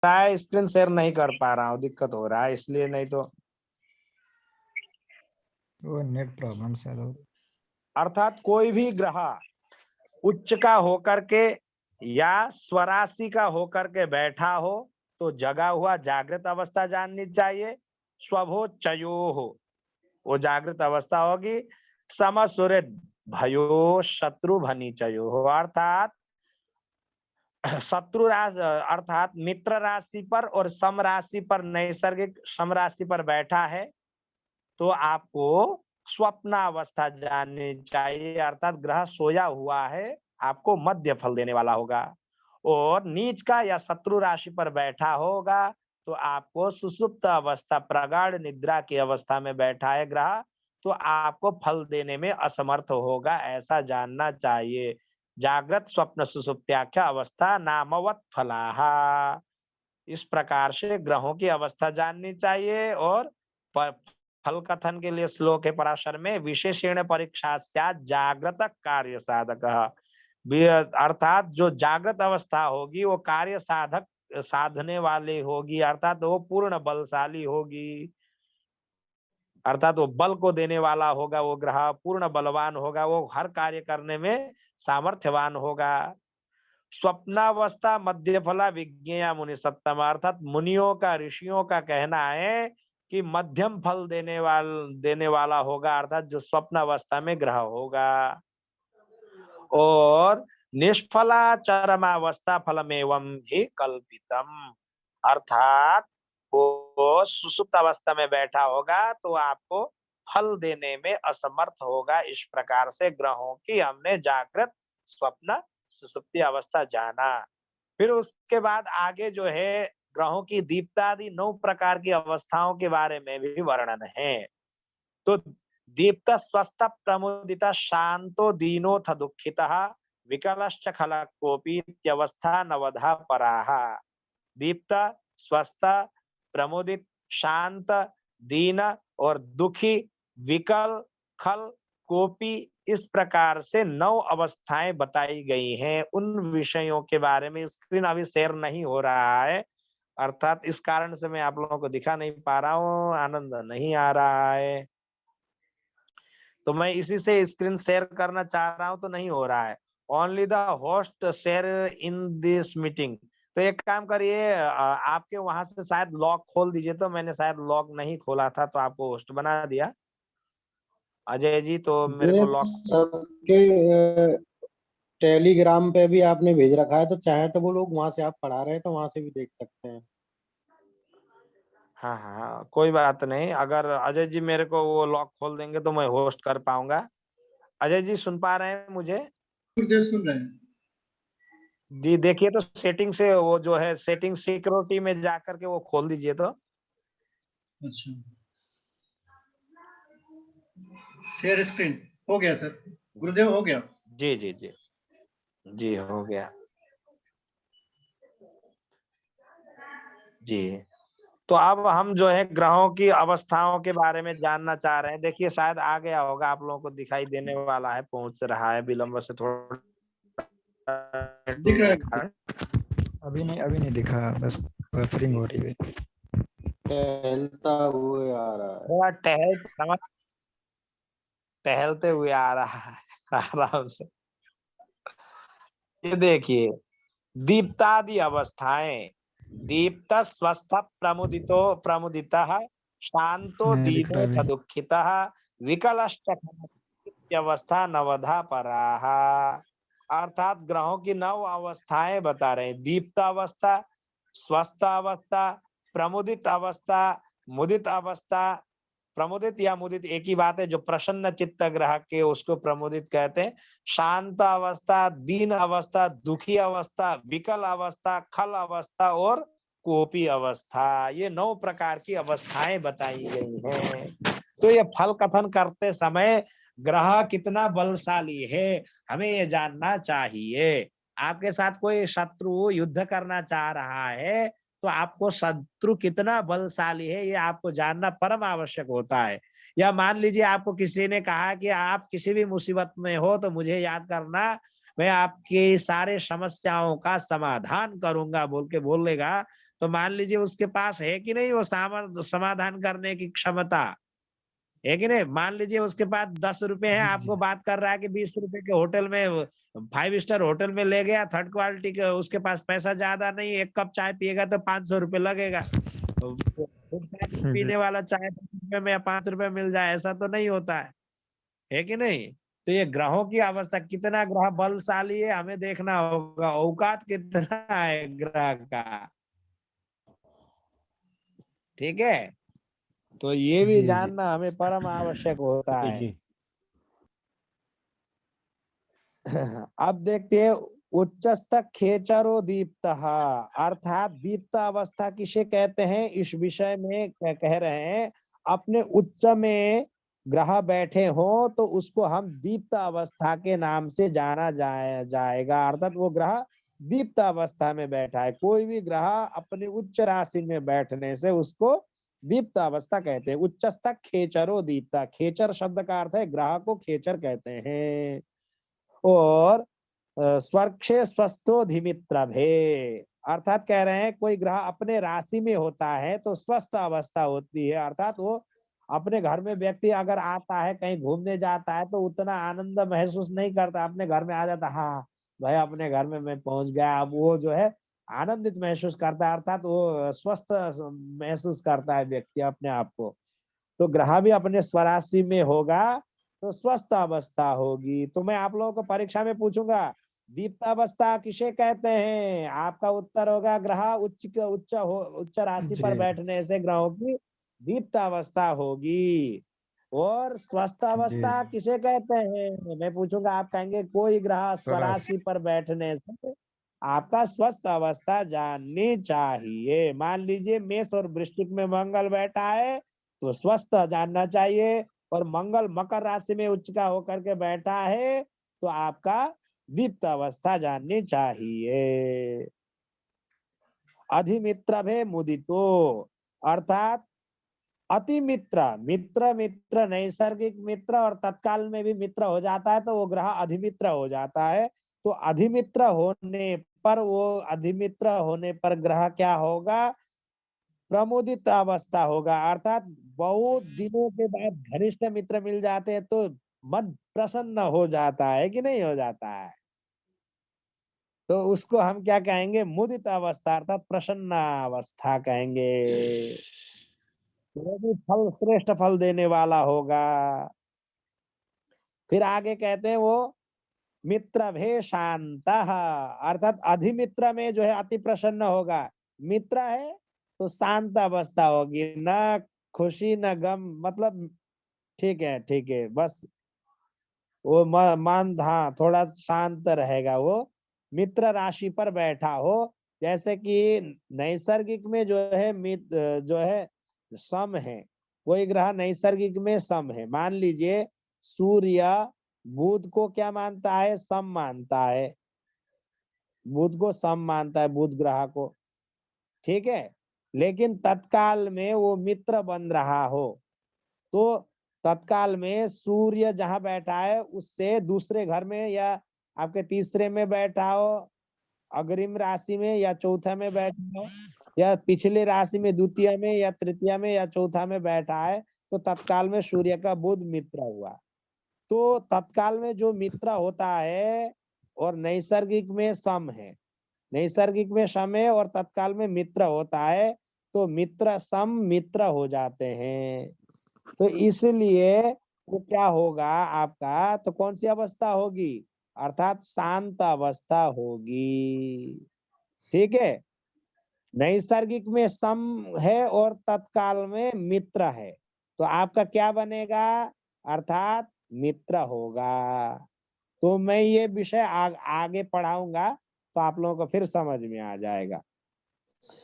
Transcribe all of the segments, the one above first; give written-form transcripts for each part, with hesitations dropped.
रहा है, screen share नहीं कर पा रहा हूँ, दिक्कत हो रहा है इसलिए, नहीं तो वो नेट प्रॉब्लम शायद हो। अर्थात कोई भी ग्रह उच्च का होकर के या स्वराशि का होकर के बैठा हो तो जगा हुआ जागृत अवस्था जाननी चाहिए। स्वभोच्चयो हो, वो जागृत अवस्था होगी। समसुर भयो शत्रु भनीचयो हो, अर्थात शत्रु राशि अर्थात मित्र राशि पर और सम राशि पर, नैसर्गिक सम राशि पर बैठा है तो आपको स्वप्नावस्था जाननी चाहिए, अर्थात ग्रह सोया हुआ है, आपको मध्य फल देने वाला होगा। और नीच का या शत्रु राशि पर बैठा होगा तो आपको सुषुप्त अवस्था, प्रगाढ़ निद्रा की अवस्था में बैठा है ग्रह तो आपको फल देने में असमर्थ होगा, ऐसा जानना चाहिए। जागृत स्वप्न सुषुप्त्याख्या अवस्था नामवत फलाहा, इस प्रकार से ग्रहों की अवस्था जाननी चाहिए। और फल कथन के लिए श्लोक है पराशर में, विशेषण परीक्षा जागृत कार्य साधक, अर्थात जो जागृत अवस्था होगी वो कार्य साधक साधने वाली होगी, अर्थात वो पूर्ण बलशाली होगी, अर्थात वो बल को देने वाला होगा, वो ग्रह पूर्ण बलवान होगा, वो हर कार्य करने में सामर्थ्यवान होगा। स्वप्नावस्था मध्य फला विज्ञेया मुनि सत्तम, अर्थात मुनियों का, ऋषियों का कहना है कि मध्यम फल देने वाला होगा, अर्थात जो स्वप्न अवस्था में ग्रह होगा। और निष्फला चरमावस्था फलमेवं ही कल्पितम, अर्थात वो सुसुप्त अवस्था में बैठा होगा तो आपको फल देने में असमर्थ होगा। इस प्रकार से ग्रहों की हमने जागृत स्वप्न सुसुप्ति अवस्था जाना। फिर उसके बाद आगे जो है ग्रहों की दीप्तादि 9 प्रकार की अवस्थाओं के बारे में भी वर्णन है। तो दीप्त स्वस्थ प्रमुदित शांतो दीनोथ दुखितः विकलश्च खलकोपि इत्यवस्था नवधा पराः। दीप्त, स्वस्थ, प्रमुदित, शांत, दीन और दुखी, विकल, खल, कोपी, इस प्रकार से 9 अवस्थाएं बताई गई हैं। उन विषयों के बारे में स्क्रीन अभी शेयर नहीं हो रहा है, अर्थात इस कारण से मैं आप लोगों को दिखा नहीं पा रहा हूँ, आनंद नहीं आ रहा है, तो मैं इसी से स्क्रीन शेयर करना चाह रहा हूं तो नहीं हो रहा है। Only the host share in this meeting. तो एक काम करिए, आपके वहां से शायद लॉक खोल दीजिए, तो मैंने शायद लॉक नहीं खोला था तो आपको होस्ट बना दिया अजय जी, तो मेरे ये को लॉक। सबके टेलीग्राम पे भी आपने भेज रखा है, तो चाहे तो वो लोग वहां से, आप पढ़ा रहे हैं तो वहां से भी देख सकते हैं। हाँ हाँ कोई बात नहीं, अगर अजय जी मेरे को वो लॉक खोल देंगे तो मैं होस्ट कर पाऊंगा। अजय जी सुन पा रहे हैं मुझे? सुन रहे हैं जी देखिए, तो सेटिंग से वो जो है सेटिंग सिक्योरिटी में जाकर के वो खोल दीजिए तो। अच्छा, शेयर स्क्रीन हो गया सर, गुरुदेव हो गया। जी जी जी जी हो गया जी। तो अब हम जो है ग्रहों की अवस्थाओं के बारे में जानना चाह रहे हैं। देखिए शायद आ गया होगा, आप लोगों को दिखाई देने वाला है, पहुंच रहा है, विलंब से थोड़ा दिख रहा है। अभी नहीं दिखा, बस बफरिंग हो रही है। टहलता हुए आ रहा है। थोड़ा टहलते हुए आ रहा है आराम से। ये देखिए, दीप्तादि अवस्थाएं, दीप्त स्वस्थ प्रमुदितो प्रमुदितः शांतो नहीं दिख रहा दीनो अभी। दुखितः विकलश्च अवस्था नवधा पराः, अर्थात ग्रहों की 9 अवस्थाएं बता रहे हैं। दीप्त अवस्था, स्वस्थ अवस्था, प्रमुदित अवस्था, मुदित अवस्था, प्रमुदित या मुदित एक ही बात है, जो प्रसन्न चित्त ग्रह के उसको प्रमुदित कहते हैं। शांत अवस्था, दीन अवस्था, दुखी अवस्था, विकल अवस्था, खल अवस्था और कोपी अवस्था, ये 9 प्रकार की अवस्थाएं बताई गई हैं। तो ये फल कथन करते समय ग्रह कितना बलशाली है हमें ये जानना चाहिए। आपके साथ कोई शत्रु युद्ध करना चाह रहा है तो आपको शत्रु कितना बलशाली है ये आपको जानना परम आवश्यक होता है। या मान लीजिए आपको किसी ने कहा कि आप किसी भी मुसीबत में हो तो मुझे याद करना, मैं आपकी सारे समस्याओं का समाधान करूंगा बोल के बोलेगा, तो मान लीजिए उसके पास है कि नहीं वो समाधान करने की क्षमता, है कि नहीं। मान लीजिए उसके पास 10 रुपए है, जी आपको जी बात कर रहा है कि 20 रुपए के होटल में 5 स्टार होटल में ले गया, थर्ड क्वालिटी के, उसके पास पैसा ज्यादा नहीं, एक कप चाय पिएगा तो 500 रुपए लगेगा। फुटपाथ में जी पीने वाला चाय 10 रुपए में या 5 रुपए मिल जाए, ऐसा तो नहीं होता है कि नहीं। तो ये ग्रहों की अवस्था, कितना ग्रह बलशाली है हमें देखना होगा, औकात कितना है ग्रह का, ठीक है। तो ये भी जी जी जानना हमें परम आवश्यक होता जी है। जी। अब देखते हैं उच्चस्थ खेचरो दीप्त, अर्थात दीप्त अवस्था किसे कहते हैं, इस विषय में कह रहे हैं। अपने उच्च में ग्रह बैठे हो तो उसको हम दीप्त अवस्था के नाम से जाना जाएगा, अर्थात वो ग्रह दीप्त अवस्था में बैठा है। कोई भी ग्रह अपने उच्च राशि में बैठने से उसको दीप्त अवस्था कहते हैं। उच्चस्थ खेचरो दीप्ता, खेचर शब्द का अर्थ है ग्रह को खेचर कहते हैं। और स्वर्क्षे स्वस्थो धिमित्र भे, अर्थात कह रहे हैं कोई ग्रह अपने राशि में होता है तो स्वस्थ अवस्था होती है, अर्थात वो अपने घर में व्यक्ति अगर आता है कहीं घूमने जाता है तो उतना आनंद महसूस नहीं करता, अपने घर में आ जाता, हाँ भाई अपने घर में मैं पहुंच गया, अब वो जो है आनंदित महसूस करता है, अर्थात वो स्वस्थ महसूस करता है व्यक्ति अपने आप को। तो ग्रह भी अपने स्वराशि में होगा तो स्वस्थ अवस्था होगी। तो मैं आप लोगों को परीक्षा में पूछूंगा दीप्तावस्था किसे कहते हैं, आपका उत्तर होगा ग्रह उच्च राशि पर जी बैठने से ग्रहों की दीप्तावस्था होगी। और स्वस्थ जी अवस्था किसे कहते हैं, मैं पूछूंगा, आप कहेंगे कोई ग्रह स्वराज स्वराशि पर बैठने से आपका स्वस्थ अवस्था जाननी चाहिए। मान लीजिए मेष और वृश्चिक में मंगल बैठा है तो स्वस्थ जानना चाहिए, और मंगल मकर राशि में उच्च का होकर के बैठा है तो आपका दीप्त अवस्था जाननी चाहिए। अधिमित्र भे मुदितो, अर्थात अति मित्र, मित्र मित्र नैसर्गिक मित्र और तत्काल में भी मित्र हो जाता है तो वो ग्रह अधिमित्र हो जाता है। तो अधिमित्र होने पर, वो अधिमित्र होने पर ग्रह क्या होगा, प्रमोदित अवस्था होगा, अर्थात बहुत दिनों के बाद घनिष्ठ मित्र मिल जाते हैं तो मन प्रसन्न हो जाता है कि नहीं हो जाता है। तो उसको हम क्या कहेंगे, मुदित अवस्था अर्थात प्रसन्न अवस्था कहेंगे। वो भी फल श्रेष्ठ फल देने वाला होगा। फिर आगे कहते हैं वो मित्र भे शांत, अर्थात अधिमित्र में जो है अति प्रसन्न होगा, मित्र है तो शांत अवस्था होगी, न खुशी न गम, मतलब ठीक है बस वो मान, हाँ थोड़ा शांत रहेगा वो, मित्र राशि पर बैठा हो। जैसे कि नैसर्गिक में जो है जो है सम है, कोई ग्रह नैसर्गिक में सम है, मान लीजिए सूर्य बुध को क्या मानता है, सम मानता है, बुध को सम मानता है, बुध ग्रह को, ठीक है। लेकिन तत्काल में वो मित्र बन रहा हो तो तत्काल में सूर्य जहां बैठा है उससे दूसरे घर में या आपके तीसरे में बैठा हो, अग्रिम राशि में या चौथा में बैठा हो, या पिछले राशि में द्वितीय में या तृतीय में या चौथा में बैठा है तो तत्काल में सूर्य का बुध मित्र हुआ। तो तत्काल में जो मित्र होता है और नैसर्गिक में सम है, नैसर्गिक में सम है और तत्काल में मित्र होता है तो मित्र सम मित्र हो जाते हैं। तो इसलिए वो क्या होगा आपका, तो कौन सी अवस्था होगी, अर्थात शांत अवस्था होगी, ठीक है। नैसर्गिक में सम है और तत्काल में मित्र है तो आपका क्या बनेगा, अर्थात मित्र होगा। तो मैं ये विषय आगे पढ़ाऊंगा तो आप लोगों को फिर समझ में आ जाएगा।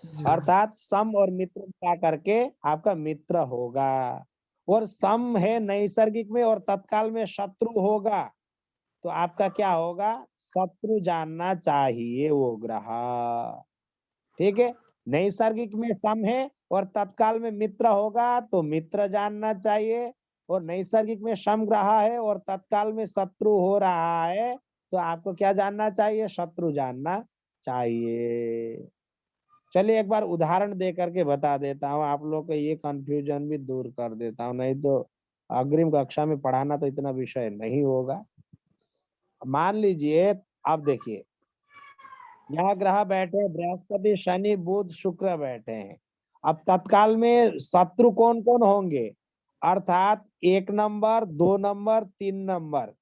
जी अर्थात सम और मित्र मिला करके आपका मित्र होगा, और सम है नैसर्गिक में और तत्काल में शत्रु होगा तो आपका क्या होगा, शत्रु जानना चाहिए वो ग्रह, ठीक है। नैसर्गिक में सम है और तत्काल में मित्र होगा तो मित्र जानना चाहिए, और नैसर्गिक में सम ग्रह है और तत्काल में शत्रु हो रहा है तो आपको क्या जानना चाहिए, शत्रु जानना चाहिए। चलिए एक बार उदाहरण दे करके बता देता हूँ, आप लोग का ये कंफ्यूजन भी दूर कर देता हूँ, नहीं तो अग्रिम कक्षा में पढ़ाना तो इतना विषय नहीं होगा। मान लीजिए, अब देखिए यहाँ ग्रह बैठे हैं, बृहस्पति शनि बुध शुक्र बैठे हैं। अब तत्काल में शत्रु कौन कौन होंगे, अर्थात 1 नंबर 2 नंबर 3 नंबर,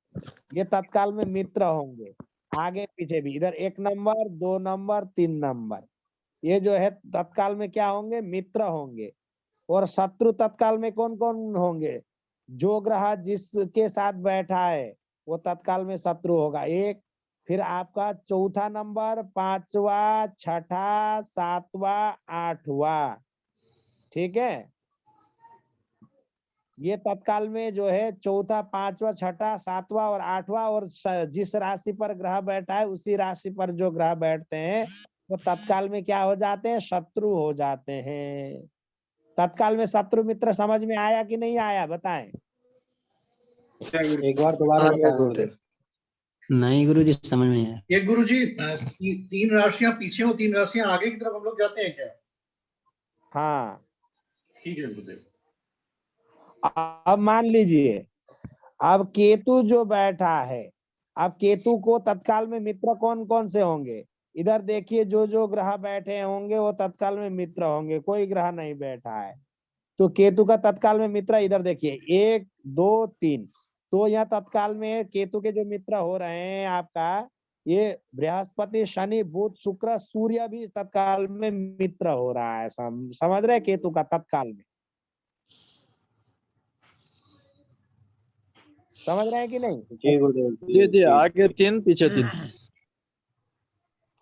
ये तत्काल में मित्र होंगे। आगे पीछे भी इधर 1 नंबर 2 नंबर 3 नंबर, ये जो है तत्काल में क्या होंगे, मित्र होंगे। और शत्रु तत्काल में कौन कौन होंगे, जो ग्रह जिसके साथ बैठा है वो तत्काल में शत्रु होगा। एक, फिर आपका चौथा नंबर, 5वां, छठा, 7वां, 8वां, ठीक है। ये तत्काल में जो है चौथा, 5वां, छठा, 7वां और 8वां, और जिस राशि पर ग्रह बैठा है उसी राशि पर जो ग्रह बैठते हैं वो तत्काल में क्या हो जाते हैं, शत्रु हो जाते हैं। तत्काल में शत्रु मित्र समझ में आया कि नहीं आया, बताएं। एक बार दोबारा बताएं गुरुदेव। नहीं गुरुजी समझ में आया। ये गुरुजी 3 राशियां पीछे और 3 राशियां आगे की तरफ हम लोग जाते हैं क्या? हाँ, ठीक है गुरुदेव। अब मान लीजिए, अब केतु जो बैठा है, अब केतु को तत्काल में मित्र कौन कौन से होंगे, इधर देखिए जो जो ग्रह बैठे होंगे वो तत्काल में मित्र होंगे, कोई ग्रह नहीं बैठा है तो केतु का तत्काल में मित्र इधर देखिए 1 2 3, तो यह तत्काल में केतु के जो मित्र हो रहे हैं आपका, ये बृहस्पति शनि बुध शुक्र सूर्य भी तत्काल में मित्र हो रहा है। समझ रहे केतु का तत्काल में, समझ रहे हैं कि नहीं। जी गुरुदेव जी जी, आगे 3 पीछे 3।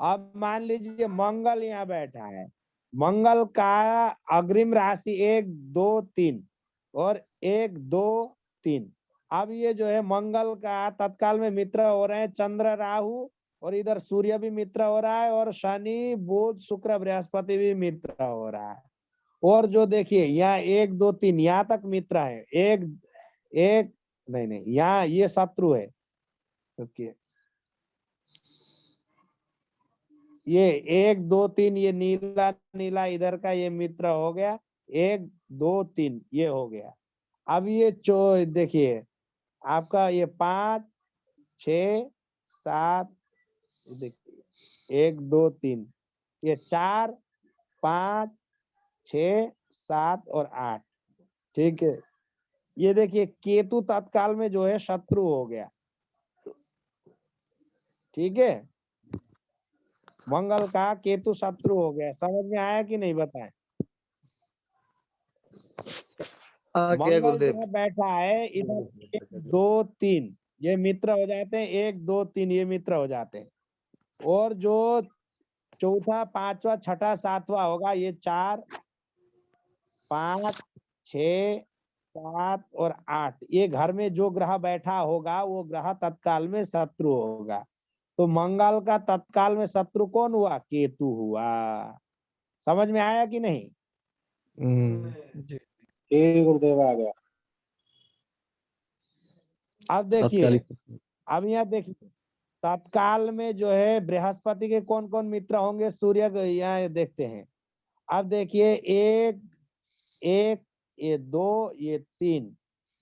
अब मान लीजिए मंगल यहाँ बैठा है, मंगल का अग्रिम राशि 1 2 3 और 1 2 3। अब ये जो है मंगल का तत्काल में मित्र हो रहे हैं चंद्र राहु, और इधर सूर्य भी मित्र हो रहा है, और शनि बुध शुक्र बृहस्पति भी मित्र हो रहा है। और जो देखिए यहाँ 1 2 3 यहाँ तक मित्र है, एक एक नहीं यहाँ ये शत्रु है, ओके। ये 1 2 3 ये नीला नीला इधर का ये मित्र हो गया, 1 2 3 ये हो गया। अब ये देखिए आपका ये 5 6 7, देखिए 1 2 3, ये 4 5 6 7 और 8, ठीक है। ये देखिए केतु तत्काल में जो है शत्रु हो गया, ठीक है। मंगल का केतु शत्रु हो गया, समझ में आया कि नहीं, बताएं। मंगल जो बैठा है इधर 1 2 3 ये मित्र हो जाते हैं, 1 2 3 ये मित्र हो जाते हैं। और जो चौथा 5वां छठा 7वां होगा, ये 4 5 6 7 और 8, ये घर में जो ग्रह बैठा होगा वो ग्रह तत्काल में शत्रु होगा। तो मंगल का तत्काल में शत्रु कौन हुआ, केतु हुआ। समझ में आया कि नहीं। जी गुरुदेव आ गया। अब देखिए, अब यहाँ देखिए तत्काल में जो है बृहस्पति के कौन कौन मित्र होंगे, सूर्य यहाँ देखते हैं। अब देखिए 1 1 ये 2 ये 3,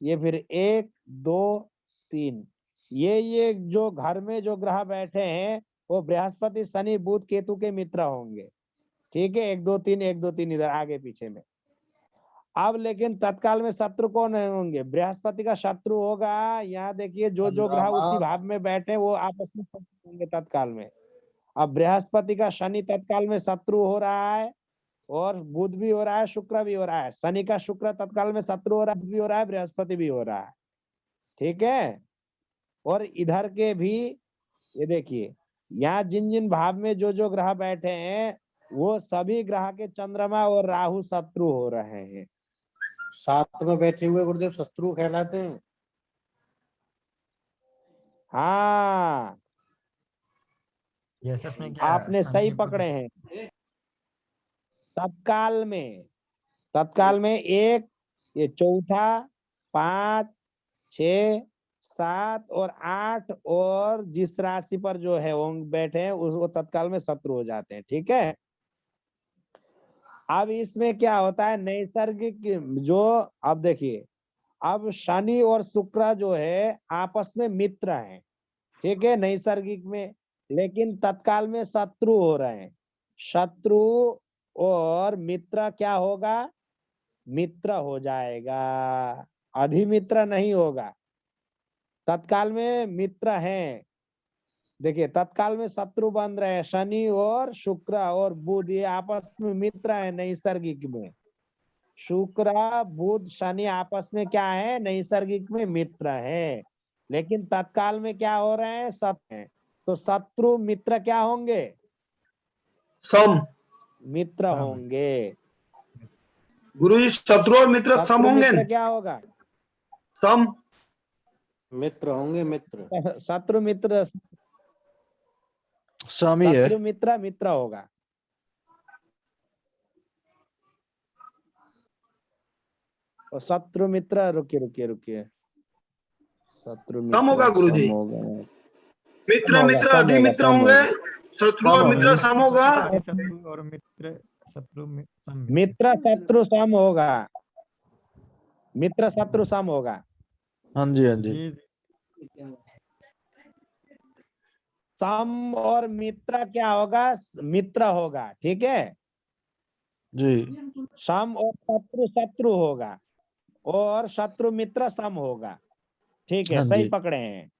ये फिर 1 2 3, ये जो घर में जो ग्रह बैठे हैं वो बृहस्पति शनि बुध केतु के मित्र होंगे, ठीक है। 1 2 3 1 2 3 इधर आगे पीछे में। अब लेकिन तत्काल में शत्रु कौन होंगे, बृहस्पति का शत्रु होगा। यहाँ देखिए जो जो ग्रह उसी भाव में बैठे वो आपस में शत्रु होंगे तत्काल में। अब बृहस्पति का शनि तत्काल में शत्रु हो रहा है, और बुध भी हो रहा है शुक्र भी हो रहा है। शनि का शुक्र तत्काल में शत्रु हो रहा है, बुध भी हो रहा है, बृहस्पति भी हो रहा है, ठीक है। और इधर के भी ये देखिए यहाँ जिन जिन भाव में जो जो ग्रह बैठे हैं वो सभी ग्रह के चंद्रमा और राहु शत्रु हो रहे हैं। साथ में बैठे हुए गुरुदेव शत्रु कहलाते हैं। हाँ, में क्या आपने सही पकड़े हैं। तत्काल में 1 ये चौथा 5 6 7 और 8 और जिस राशि पर जो है वो बैठे हैं वो तत्काल में शत्रु हो जाते हैं, ठीक है। अब इसमें क्या होता है, नैसर्गिक जो, अब देखिए, अब शनि और शुक्र जो है आपस में मित्र हैं, ठीक है, नैसर्गिक में, लेकिन तत्काल में शत्रु हो रहे हैं। शत्रु और मित्र क्या होगा, मित्र हो जाएगा, अधिमित्र नहीं होगा। तत्काल में मित्र हैं, देखिए तत्काल में शत्रु बन रहे हैं, शनि और शुक्र और बुध ये आपस में मित्र है नैसर्गिक में। शुक्र बुध शनि आपस में क्या है, नैसर्गिक में मित्र है, लेकिन तत्काल में क्या हो रहे हैं, शत्रु हैं। तो शत्रु मित्र क्या होंगे, सम। मित्र होंगे। गुरुजी शत्रु और मित्र सम शत्रु होंगे। मित्र क्या होगा, सम। मित्र होंगे, मित्र। शत्रु मित्र, स्वामी है। शत्रु मित्र मित्र होगा। और शत्रु मित्र, रुकिए रुकिए रुकिए, शत्रु सम होगा मित्र गुरुजी। सम होगा, मित्र मित्र सम होगा, अधिमित्र सम होंगे, होगा। शत्रु और मित्र सम होगा। शत्रु और मित्र, शत्रु में सम में। मित्र शत्रु सम होगा, मित्र शत्रु सम होगा। हाँ जी हाँ जी। जी जी। सम और मित्र क्या होगा, मित्र होगा, ठीक है। जी सम और शत्रु शत्रु होगा, और शत्रु मित्र सम होगा, ठीक है, हाँ सही जी पकड़े हैं।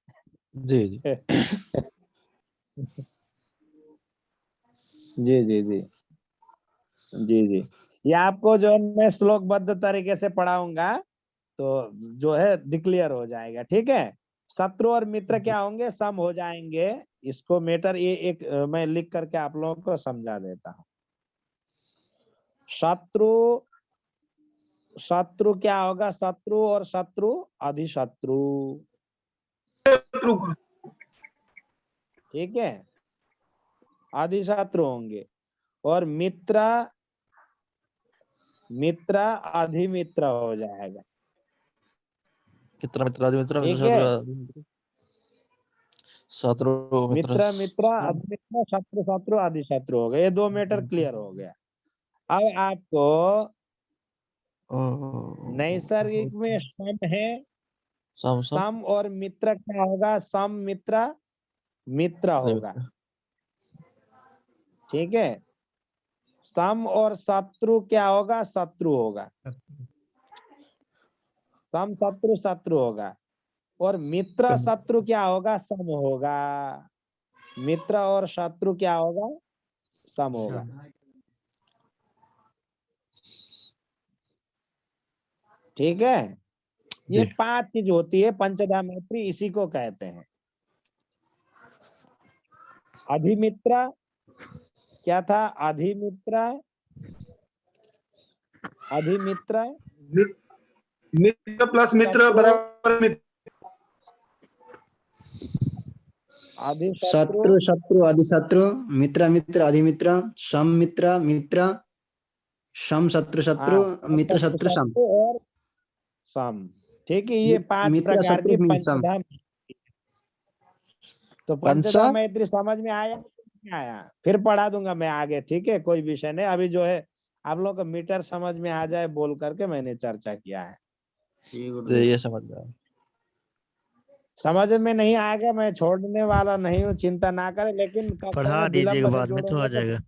जी जी। जी जी जी जी जी, ये आपको जो है मैं श्लोकबद्ध तरीके से पढ़ाऊंगा, तो जो है डिक्लेयर हो जाएगा, ठीक है। शत्रु और मित्र क्या होंगे, सम हो जाएंगे। इसको मेटर ये एक मैं लिख करके आप लोगों को समझा देता हूँ। शत्रु, शत्रु क्या होगा, शत्रु और शत्रु अधिशत्रु, शत्रु गुरु। ठीक है, अधिशत्रु होंगे। और मित्र, मित्र अधिमित्र हो जाएगा, कितना मित्र आदि मित्र ठीक शत्रु है। आदि मित्र, शत्रु मित्र। मित्र मित्र अधिमित्र, शत्रु शत्रु अधिशत्रु हो गए, ये 2 मीटर क्लियर हो गया। अब आपको नैसर्गिक में सम है, सम सम सम और मित्र क्या होगा, सम मित्र मित्र आदि होगा, मित्र। ठीक है। सम और शत्रु क्या होगा, शत्रु होगा, सम शत्रु शत्रु होगा। और मित्र शत्रु क्या होगा, सम होगा। मित्र और शत्रु क्या होगा, सम होगा, ठीक है। ये जी 5 चीज होती है पंचधा मैत्री, इसी को कहते हैं। अधिमित्र क्या था, अधिमित्र, अधिमित्र मित्र प्लस मित्र शत्रु, बराबर मित्र। अधिशत्रु, शत्रु शत्रु अधिशत्रु, मित्र मित्र अधिमित्र, सम मित्र मित्र, सम शत्रु शत्रु, हाँ, मित्र शत्रु शत्रु सम। शत्रु और सम, ठीक है। ये 5 मित्र प्रकार शत्रु की मीन्स सम। पंचधा। तो पंचधा पंचा मैत्री समझ में आया नहीं आया, फिर पढ़ा दूंगा मैं आगे, ठीक है, कोई विषय नहीं। अभी जो है आप लोग को मीटर समझ में आ जाए बोल करके मैंने चर्चा किया है। ये समझ में आया। समझ में नहीं आएगा मैं छोड़ने वाला नहीं हूँ, चिंता ना करें, लेकिन कक्षा पढ़ा में दीजिएगा, विलंब से बाद में तो आ जोड़ूंगा तो जाएगा।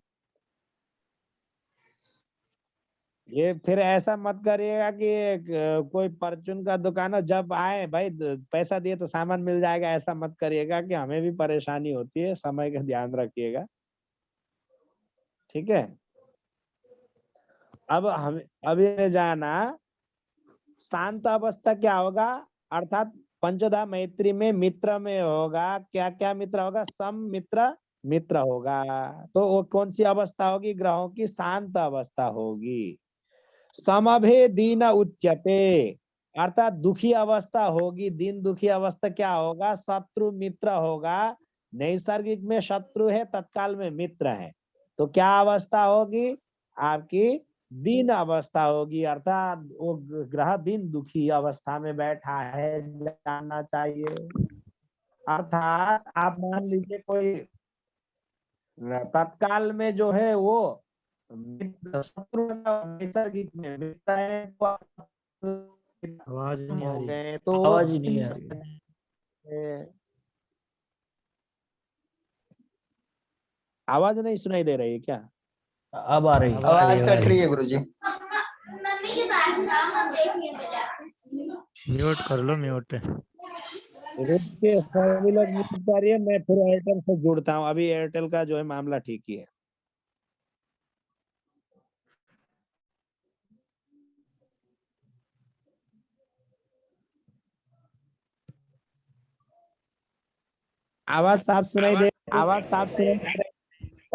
ये फिर ऐसा मत करिएगा कि कोई परचून का दुकान हो, जब आए भाई पैसा दिए तो सामान मिल जाएगा, ऐसा मत करिएगा कि हमें भी परेशानी होती है। समय का ध्यान रखिएगा, ठीक है। अब हम अभी जाना शांत अवस्था क्या होगा, अर्थात पंचधा मैत्री में मित्र में होगा क्या क्या मित्र होगा, सम मित्र मित्र होगा। तो वो कौन सी अवस्था होगी, ग्रहों की शांत अवस्था होगी। समभे दीन उच्यते, अर्थात दुखी अवस्था होगी, दिन दुखी अवस्था क्या होगा, शत्रु मित्र होगा। नैसर्गिक में शत्रु है, तत्काल में मित्र है, तो क्या अवस्था होगी आपकी, दीन अवस्था होगी, अर्थात वो ग्रह दिन दुखी अवस्था में बैठा है, जानना चाहिए। अर्थात आप मान लीजिए कोई तत्काल में जो है वो शत्रु नैसर्गिक में मित्र है तो आवाज नहीं आ हो रही। गए तो आवाज ही नहीं आ रही। आवाज नहीं सुनाई दे रही है क्या? अब आ रही। आवाज कट रही है गुरुजी। म्यूट कर लो, म्यूट। रुक के सभी लोग म्यूट करिए, मैं फिर एयरटेल से जुड़ता हूँ। अभी एयरटेल का जो है मामला ठीक ही है। आवाज साफ सुनाई दे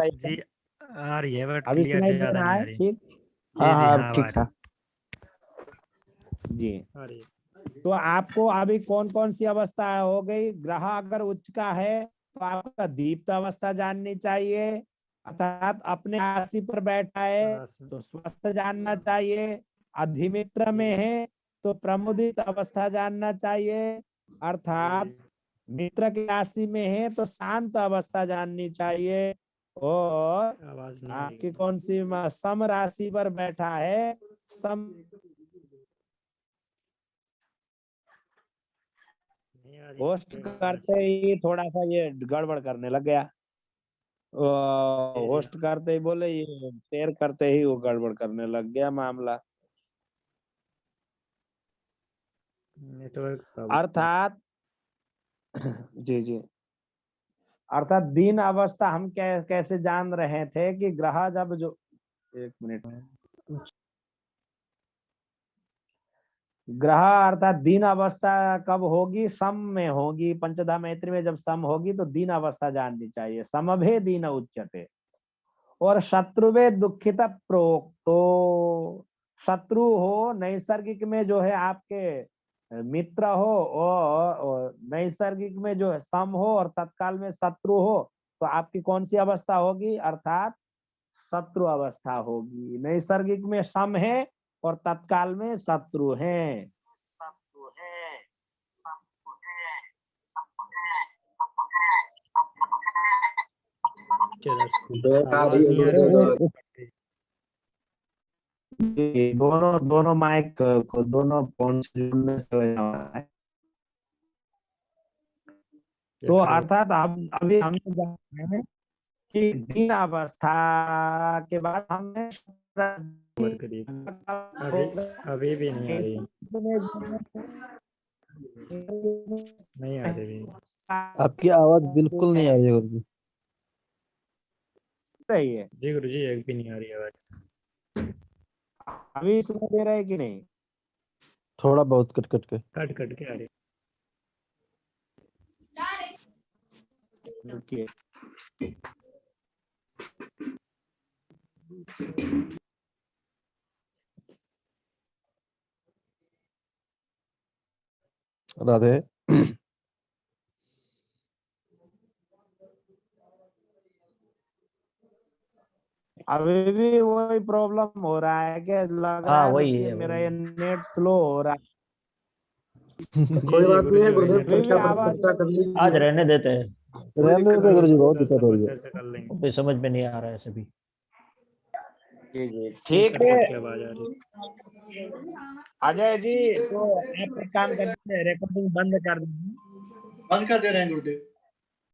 जी आ रही है बट अभी क्लियर सुनाई दे ज्यादा रहा नहीं आ है? रही। ठीक हाँ जी हाँ हाँ अब ठीक था। जी। आ रही है। तो आपको अभी कौन कौन सी अवस्था हो गई? ग्रह अगर उच्च का है तो आपका दीप्त अवस्था जाननी चाहिए, अर्थात अपने राशि पर बैठा है तो स्वस्थ जानना चाहिए। अधिमित्र में है तो प्रमुदित अवस्था जानना चाहिए, अर्थात मित्र की राशि में है तो शांत अवस्था जाननी चाहिए। और आवाज नहीं आ रही। आपकी कौन सी सम राशि पर बैठा है, सम नहीं आ रही। होस्ट करते ही थोड़ा सा ये गड़बड़ करने लग गया। होस्ट करते ही बोले, ये शेयर करते ही वो गड़बड़ करने लग गया मामला। नेटवर्क अर्थात जी जी, अर्थात दीन अवस्था हम कैसे जान रहे थे कि ग्रह जब जो, एक मिनट, ग्रह अर्थात दीन अवस्था कब होगी? सम में होगी। पंचधा मैत्री में जब सम होगी तो दीन अवस्था जाननी चाहिए। समभे दीन उच्यते। और शत्रुवे दुखित प्रोक्तो, शत्रु हो नैसर्गिक में जो है आपके मित्र हो, और नैसर्गिक में जो है सम हो, और तत्काल में शत्रु हो, तो आपकी कौन सी अवस्था होगी? अर्थात शत्रु अवस्था होगी। नैसर्गिक में सम है और तत्काल में शत्रु है। आवाज नहीं आ रही। दोनों दोनों माइक को दोनों फोन से जुड़ने से हो जाता है। तो अर्थात अभी हम जान रहे हैं कि दीन अवस्था के बाद हमें अभी भी नहीं आ रही। नहीं आ रही। आपकी आवाज बिल्कुल नहीं आ रही है गुरुजी। सही है जी गुरुजी एक भी नहीं आ रही आवाज। अभी सुनाई दे रहा है कि नहीं? थोड़ा बहुत कट कट के। कट कट के आ रही। रुकिए। राधे। अभी भी वही प्रॉब्लम हो रहा है कि लग रहा है वही कि है, मेरा वही ये है। नेट स्लो हो रहा है। कोई बात नहीं है गुरुदेव, अभी भी चर्चा पर आवाज चर्चा कर लीजिए। आज रहने देते हैं, रहने दे गुरुजी, बहुत दिक्कत हो रही है। चर्चा कर लेंगे। कोई समझ में नहीं आ रहा है सभी। जी जी ठीक है। क्या आवाज आ रही। अजय जी, तो आप एक काम करते हैं, रिकॉर्डिंग बंद कर दीजिए। बंद कर दे रहे हैं गुरुदेव।